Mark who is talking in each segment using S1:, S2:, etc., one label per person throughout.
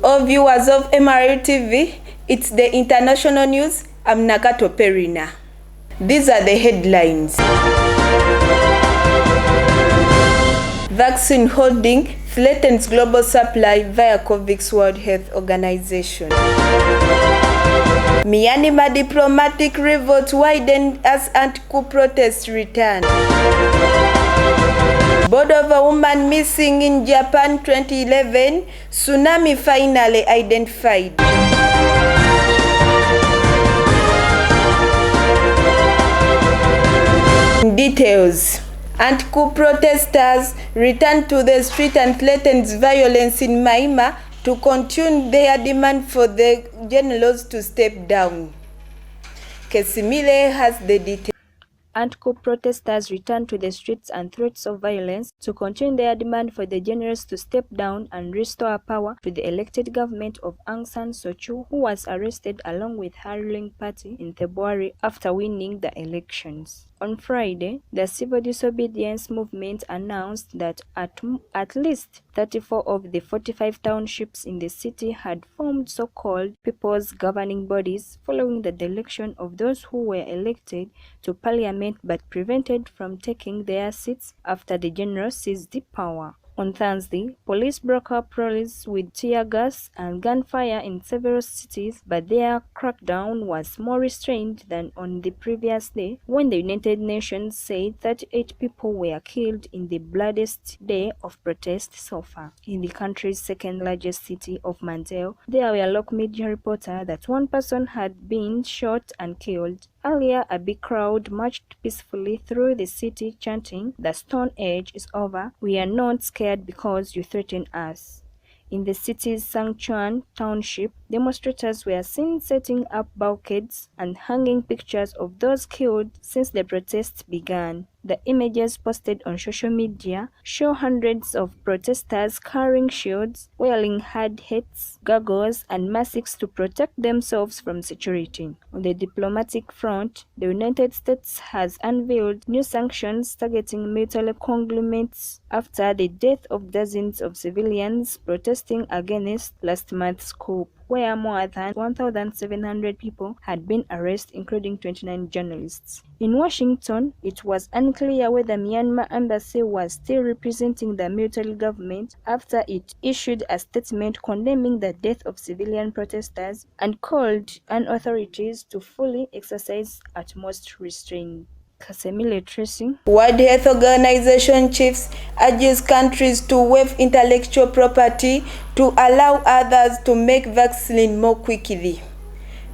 S1: all viewers of MRL TV, it's the international news. I'm Nakato Perina. These are the headlines. Vaccine holding threatens global supply via COVAX World Health Organization. Myanmar diplomatic revolt widened as anti-coup protests return. Body of a woman missing in Japan 2011, tsunami finally identified. Details. Anti-coup protesters returned to the street and threatened violence in Myanmar to continue their demand for the generals to step down. Kesimile has the details.
S2: Anti-coup protesters returned to the streets and threats of violence to continue their demand for the generals to step down and restore power to the elected government of Aung San Suu Kyi, who was arrested along with her ruling party in February after winning the elections. On Friday, the civil disobedience movement announced that at least 34 of the 45 townships in the city had formed so-called people's governing bodies following the election of those who were elected to parliament but prevented from taking their seats after the general seized the power. On Thursday, police broke up rallies with tear gas and gunfire in several cities, but their crackdown was more restrained than on the previous day, when the United Nations said 38 people were killed in the bloodiest day of protest so far. In the country's second-largest city of Mandale, there were local media reported that one person had been shot and killed. Earlier, a big crowd marched peacefully through the city chanting, "The Stone Age is over. We are not scared because you threaten us." In the city's Sangchuan township, demonstrators were seen setting up barricades and hanging pictures of those killed since the protests began. The images posted on social media show hundreds of protesters carrying shields, wearing hard hats, goggles, and masks to protect themselves from security. On the diplomatic front, the United States has unveiled new sanctions targeting military conglomerates after the death of dozens of civilians protesting against last month's coup, where more than 1,700 people had been arrested, including 29 journalists. In Washington, it was unclear whether Myanmar embassy was still representing the military government after it issued a statement condemning the death of civilian protesters and called on authorities to fully exercise utmost restraint.
S1: World Health Organization chiefs urges countries to waive intellectual property to allow others to make vaccine more quickly.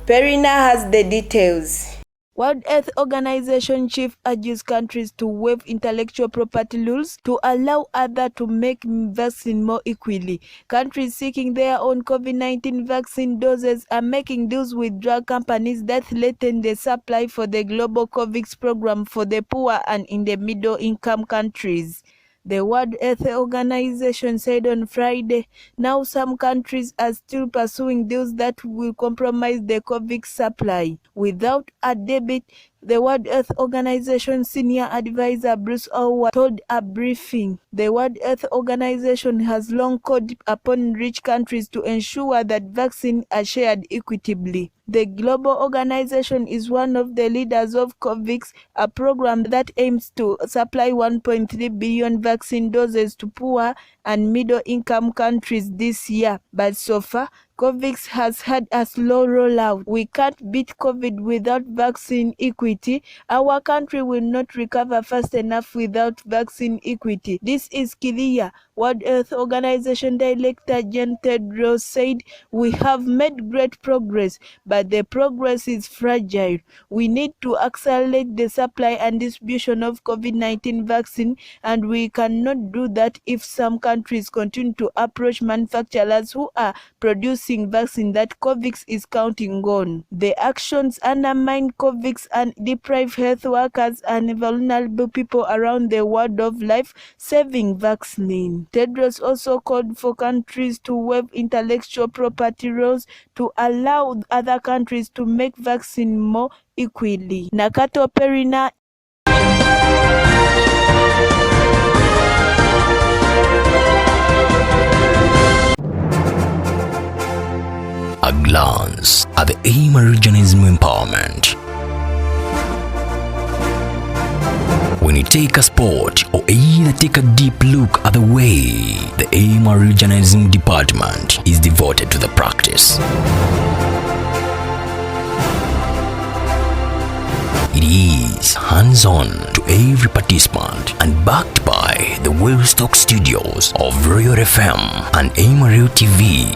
S1: Perina has the details. World Health Organization chief urges countries to waive intellectual property rules to allow others to make vaccine more equally. Countries seeking their own COVID-19 vaccine doses are making deals with drug companies that threaten the supply for the global COVAX program for the poor and in the middle-income countries. The World Health Organization said on Friday, now some countries are still pursuing deals that will compromise the COVAX supply. Without a debate, the World Health Organization senior advisor Bruce Owa told a briefing, the World Health Organization has long called upon rich countries to ensure that vaccines are shared equitably. The global organization is one of the leaders of COVAX, a program that aims to supply 1.3 billion vaccine doses to poor and middle-income countries this year. But so far, COVAX has had a slow rollout. We can't beat COVID without vaccine equity. Our country will not recover fast enough without vaccine equity. This is clear. World Health Organization Director Jan Tedros said, "We have made great progress, but the progress is fragile. We need to accelerate the supply and distribution of COVID-19 vaccine, and we cannot do that if some countries continue to approach manufacturers who are producing vaccine that COVAX is counting on. The actions undermine COVAX and deprive health workers and vulnerable people around the world of life-saving vaccine." Tedros also called for countries to waive intellectual property rules to allow other countries to make vaccine more equally. Nakato Perina.
S3: glance at the Americanism empowerment. When you take a sport or either take a deep look at the way the Americanism department is devoted to the practice. It is hands-on to every participant and backed by the well-stocked studios of Royal FM and Amarillo TV.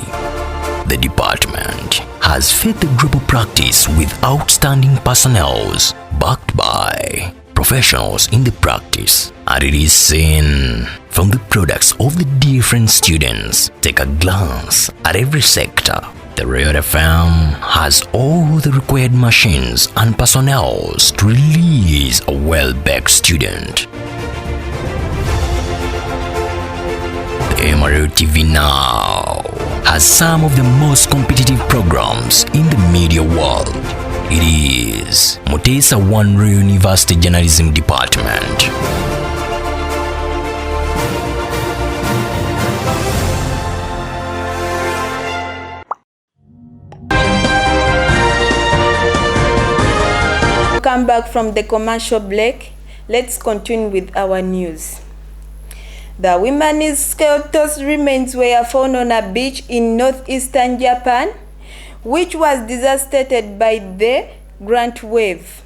S3: The department has fed the group of practice with outstanding personnel backed by professionals in the practice, and it is seen from the products of the different students. Take a glance at every sector. The Royal FM has all the required machines and personnel to release a well-backed student. The Amarillo TV now has some of the most competitive programs in the media world. It is Mutesa One Royal University Journalism Department.
S1: Come back from the commercial break. Let's continue with our news. The women's skeletal remains were found on a beach in northeastern Japan, which was devastated by the Grant wave.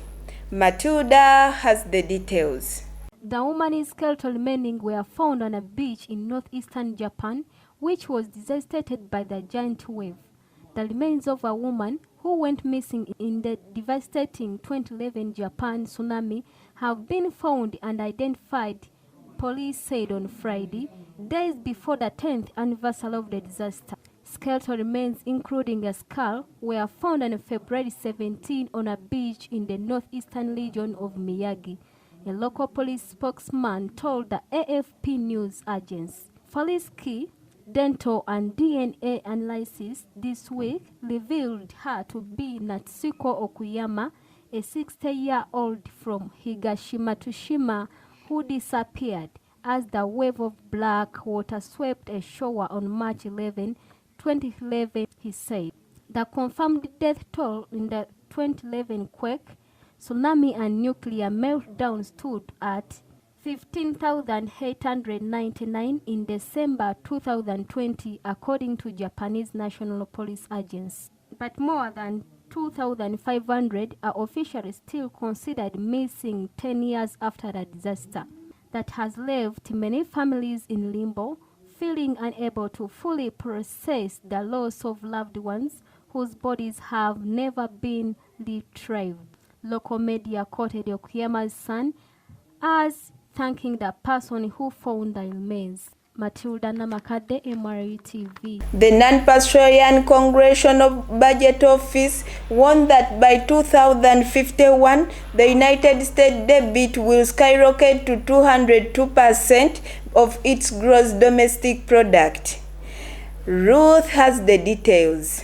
S1: Matilda has the details.
S4: The woman's skeletal remains were found on a beach in northeastern Japan, which was devastated by the giant wave. The remains of a woman who went missing in the devastating 2011 Japan tsunami have been found and identified, police said on Friday, days before the 10th anniversary of the disaster. Skeletal remains, including a skull, were found on February 17 on a beach in the northeastern region of Miyagi. A local police spokesman told the AFP news agency. Forensic, dental and DNA analysis this week revealed her to be Natsuko Okuyama, a 60-year-old from Higashima-Tsushima who disappeared as the wave of black water swept ashore on March 11, 2011, he said. The confirmed death toll in the 2011 quake, tsunami and nuclear meltdown stood at 15,899 in December 2020, according to Japanese National Police Agency. But more than 2,500 are officially still considered missing 10 years after the disaster that has left many families in limbo, feeling unable to fully process the loss of loved ones whose bodies have never been retrieved. Local media quoted Okuyama's son as thanking the person who found the remains. Matilda Namakade, Amarillo TV.
S1: The Non-Pastoral Congressional Budget Office warned that by 2051, the United States debt will skyrocket to 202% of its gross domestic product. Ruth has the details.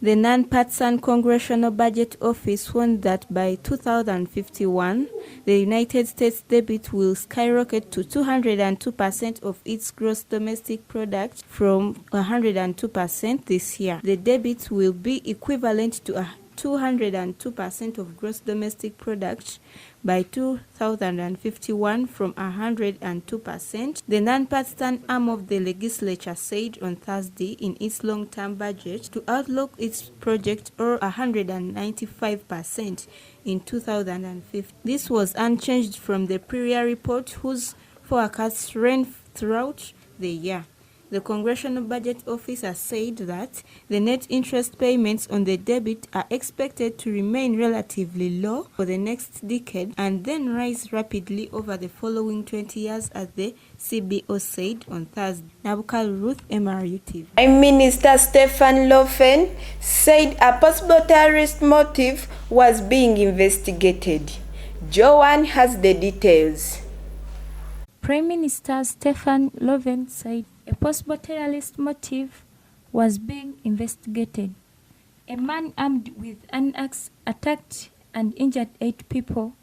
S5: The Non-Partisan Congressional Budget Office warned that by 2051, the United States debt will skyrocket to 202% of its gross domestic product from 102% this year. The debt will be equivalent to 202% of gross domestic product by 2051 from 102%, the non-partisan arm of the legislature said on Thursday in its long-term budget to outlook its project or 195% in 2050. This was unchanged from the prior report whose forecasts ran throughout the year. The Congressional Budget Office has said that the net interest payments on the debt are expected to remain relatively low for the next decade and then rise rapidly over the following 20 years, as the CBO said on Thursday. Nabukal Ruth, Amarillo TV.
S1: Prime Minister Stefan Löfven said a possible terrorist motive was being investigated. Joanne has the details.
S6: Prime Minister Stefan Löfven said a possible terrorist motive was being investigated. A man armed with an axe attacked and injured 8 people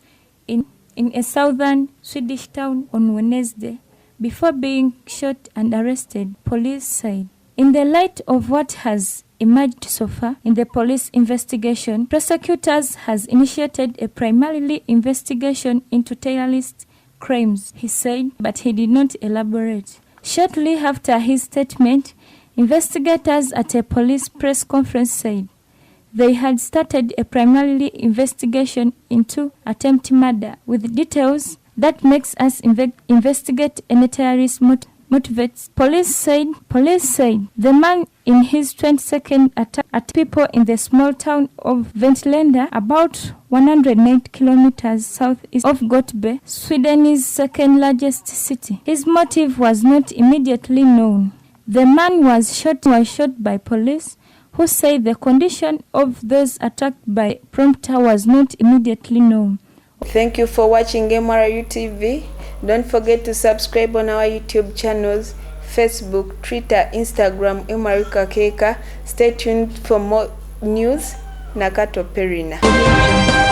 S6: in a southern Swedish town on Wednesday before being shot and arrested, police said. In the light of what has emerged so far in the police investigation, prosecutors has initiated a primarily investigation into terrorist crimes, he said, but he did not elaborate. Shortly after his statement, investigators at a police press conference said they had started a primarily investigation into attempted murder with details that makes us investigate any terrorist motivates. Police said the man in his 22nd attack at people in the small town of Ventlanda, about 108 kilometers southeast of Gothenburg, Sweden's second largest city. His motive was not immediately known. The man was shot by police, who say the condition of those attacked by prompter was not immediately known.
S1: Thank you for watching MRU TV. Don't forget to subscribe on our YouTube channels, Facebook, Twitter, Instagram, MRU Kakeka. Stay tuned for more news. Nakato Perina.